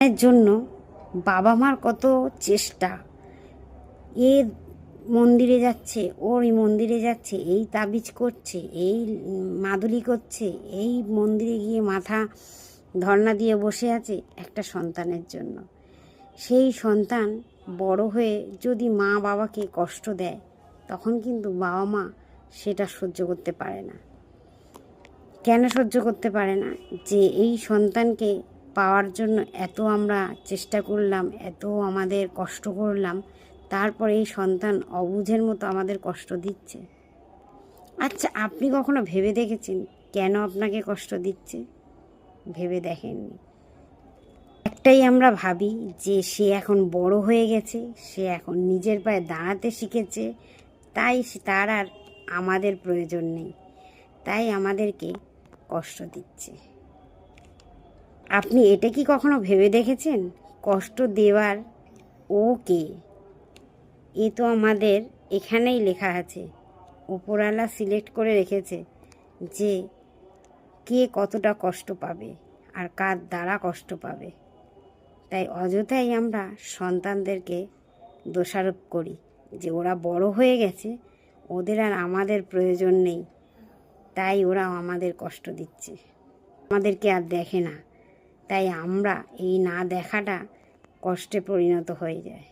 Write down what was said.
এর জন্য বাবা মার কত চেষ্টা, এ মন্দিরে যাচ্ছে, ওর এই মন্দিরে যাচ্ছে, এই তাবিজ করছে, এই মাদুলি করছে, এই মন্দিরে গিয়ে মাথা ধর্ণা দিয়ে বসে আছে একটা সন্তানের জন্য। সেই সন্তান বড় হয়ে যদি মা বাবাকে কষ্ট দেয়, তখন কিন্তু বাবা মা সেটা সহ্য করতে পারে না। কেন সহ্য করতে পারে না? যে এই সন্তানকে পাওয়ার জন্য এত আমরা চেষ্টা করলাম, এত আমাদের কষ্ট করলাম, তারপরে এই সন্তান অবুঝের মতো আমাদের কষ্ট দিচ্ছে। আচ্ছা, আপনি কখনো ভেবে দেখেছেন কেন আপনাকে কষ্ট দিচ্ছে? ভেবে দেখেননি। একটাই আমরা ভাবি যে সে এখন বড় হয়ে গেছে, সে এখন নিজের পায়ে দাঁড়াতে শিখেছে, তাই তার আর আমাদের প্রয়োজন নেই, তাই আমাদেরকে কষ্ট দিচ্ছে। আপনি এটা কি কখনো ভেবে দেখেছেন কষ্ট দেওয়ার ও কে? এ তো আমাদের এখানেই লেখা আছে, উপরওয়ালা সিলেক্ট করে রেখেছে যে কে কতটা কষ্ট পাবে আর কার দ্বারা কষ্ট পাবে। তাই অযথাই আমরা সন্তানদেরকে দোষারোপ করি যে ওরা বড় হয়ে গেছে, ওদের আর আমাদের প্রয়োজন নেই, তাই ওরা আমাদের কষ্ট দিচ্ছে, আমাদেরকে আর দেখে না। তাই আমরা এই না দেখাটা কষ্টে পরিণত হয়ে যায়।